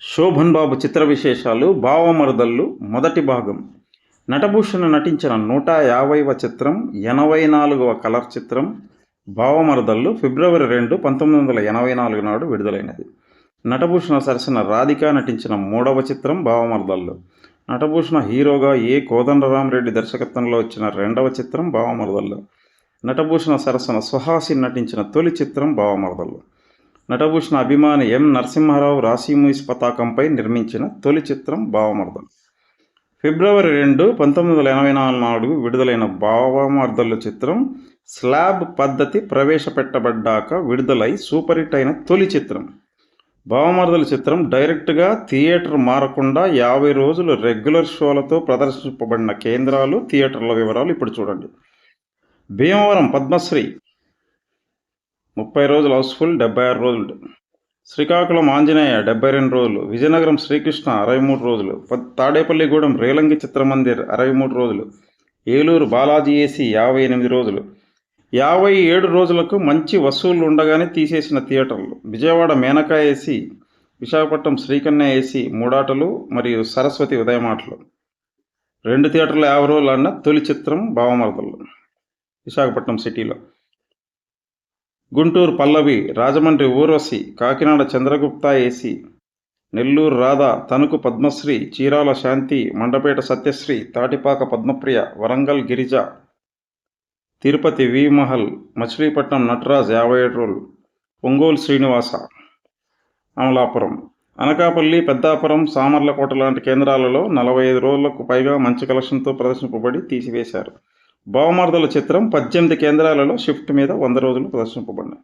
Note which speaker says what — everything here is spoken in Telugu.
Speaker 1: శోభన్ బాబు చిత్ర విశేషాలు భావమరదళ్ళు మొదటి భాగం. నటభూషణ నటించిన 150వ చిత్రం, 84వ కలర్ చిత్రం భావమరదళ్ళు ఫిబ్రవరి 2, 1984 నాడు విడుదలైనది. నటభూషణ సరసన రాధిక నటించిన 3వ చిత్రం భావమరదళ్ళు. నటభూషణ హీరోగా కోదండరామరెడ్డి దర్శకత్వంలో వచ్చిన 2వ చిత్రం భావమరదళ్ళు. నటభూషణ సరసన సుహాసిని నటించిన తొలి చిత్రం భావమరదళ్ళు. నటభూషణ అభిమాని ఎం నరసింహారావు రాశి మూవీస్ పతాకంపై నిర్మించిన తొలి చిత్రం భావమరదళ్ళు. ఫిబ్రవరి 2, 1984 నాడు విడుదలైన భావమరదళ్ళు చిత్రం స్లాబ్ పద్ధతి ప్రవేశపెట్టబడ్డాక విడుదలై సూపర్ హిట్ అయిన తొలి చిత్రం. భావమరదళ్ళు చిత్రం డైరెక్ట్గా థియేటర్ మారకుండా 50 రోజులు రెగ్యులర్ షోలతో ప్రదర్శింపబడిన కేంద్రాలు, థియేటర్ల వివరాలు ఇప్పుడు చూడండి. భీమవరం పద్మశ్రీ 30 రోజులు హౌస్ఫుల్, 76 రోజులు. శ్రీకాకుళం ఆంజనేయ 72 రోజులు. విజయనగరం శ్రీకృష్ణ 63 రోజులు. తాడేపల్లిగూడెం రేలంగి చిత్రమందిర్ 63 రోజులు. ఏలూరు బాలాజీ ఏసీ 58 రోజులు. 57 రోజులకు మంచి వసూళ్లు ఉండగానే తీసేసిన థియేటర్లు: విజయవాడ మేనకా ఏసీ, విశాఖపట్నం శ్రీకన్య ఏసీ 3 ఆటలు మరియు సరస్వతి ఉదయమాటలు. 2 థియేటర్లు 50 రోజులు అన్న తొలి చిత్రం భావమరదళ్ళు విశాఖపట్నం సిటీలో. గుంటూరు పల్లవి, రాజమండ్రి ఊర్వశి, కాకినాడ చంద్రగుప్త ఏసీ, నెల్లూరు రాధ, తణుకు పద్మశ్రీ, చీరాల శాంతి, మండపేట సత్యశ్రీ, తాటిపాక పద్మప్రియ, వరంగల్ గిరిజ, తిరుపతి వి మహల్, మచిలీపట్నం నటరాజ్ 57 రోజులు, ఒంగోలు శ్రీనివాస, అమలాపురం, అనకాపల్లి, పెద్దాపురం, సామర్లకోట లాంటి కేంద్రాలలో 45 రోజులకు పైగా మంచి కలెక్షన్తో ప్రదర్శింపబడి తీసివేశారు. భావమరదళ్ళు చిత్రం 18 కేంద్రాలలో షిఫ్ట్ మీద 100 రోజులు ప్రదర్శింపబడినాయి.